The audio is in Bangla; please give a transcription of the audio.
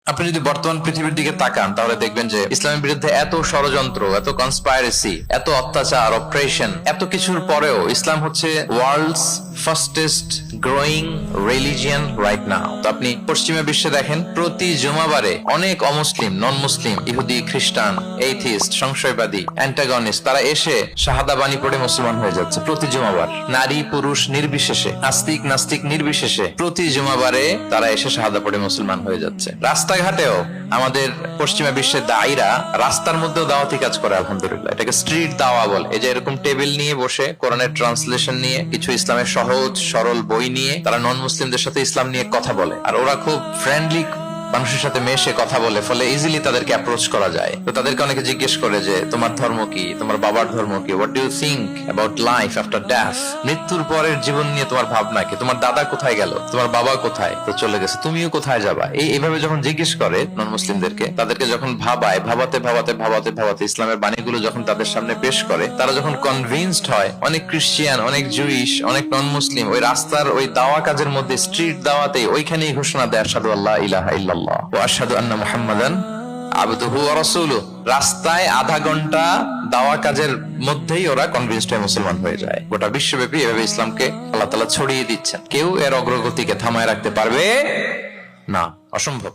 আপনি যদি বর্তমান পৃথিবীর দিকে তাকান তাহলে দেখবেন যে ইসলামের বিরুদ্ধে এত ষড়যন্ত্র, এত কনস্পাইরেসি, এত অত্যাচার, অপারেশন, এত কিছুর পরেও ইসলাম হচ্ছে world's fastest growing religion right now. তো আপনি পশ্চিমা বিশ্বে দেখেন প্রতি জুমাবারে অনেক অমুসলিম, নন মুসলিম, ইহুদি, খ্রিস্টান, এইথিস্ট, সংশয়বাদী, অ্যান্টাগনিস্ট তারা এসে শাহাদা বাণী পড়ে মুসলমান হয়ে যাচ্ছে প্রতি জুমাবার। নারী পুরুষ নির্বিশেষে, আস্তিক নাস্তিক নির্বিশেষে প্রতি জুমাবারে তারা এসে শাহাদা পড়ে মুসলমান হয়ে যাচ্ছে। রাস্তাঘাটেও আমাদের পশ্চিমা বিশ্বের দায়ীরা রাস্তার মধ্যেও দাওয়াতি কাজ করে, আলহামদুলিল্লাহ। এটাকে স্ট্রিট দাওয়া বলে। এই যে এরকম টেবিল নিয়ে বসে কোরআনের ট্রান্সলেশন নিয়ে, কিছু ইসলামের সহজ সরল বই নিয়ে তারা নন মুসলিমদের সাথে ইসলাম নিয়ে কথা বলে, আর ওরা খুব ফ্রেন্ডলি মানুষের সাথে মেশে কথা বলে, ফলে ইজিলি তাদেরকে অ্যাপ্রোচ করা যায়। তো তাদেরকে অনেকে জিজ্ঞেস করে যে তোমার ধর্ম কি, তোমার বাবার ধর্ম কি, what do you think about life after death, মৃত্যুর পরের জীবন নিয়ে তোমার ভাবনা কি, তোমার দাদা কোথায় গেল, তোমার বাবা কোথায়, তো চলে গেছে, তুমিও কোথায় যাবা। এইভাবে যখন জিজ্ঞেস করে নন মুসলিমদেরকে, তাদেরকে যখন ভাবায়, ভাবাতে ভাবাতে ভাবাতে ভাবাতে ইসলামের বাণীগুলো যখন তাদের সামনে পেশ করে, তারা যখন কনভিন্সড হয়, অনেক ক্রিশ্চিয়ান, অনেক জুইশ, অনেক নন মুসলিম ওই রাস্তার ওই দাওয়া কাজের মধ্যে, স্ট্রিট দাওয়াতে ওইখানেই ঘোষণা দেয় আশহাদু আল্লা ইলাহা ইল্লাল্লাহ ওয়া আশহাদু আন্না মুহাম্মাদান আবদুহু ওয়া রাসূলুহু। রাস্তায় আধা ঘন্টা দাওয়া কাজের মধ্যেই ওরা কনভিন্সড হয়ে মুসলমান হয়ে যায়। গোটা বিশ্বব্যাপী এভাবে ইসলামকে আল্লাহ তাআলা ছড়িয়ে দিচ্ছেন। কেউ এর অগ্রগতিকে থামায় রাখতে পারবে না, অসম্ভব।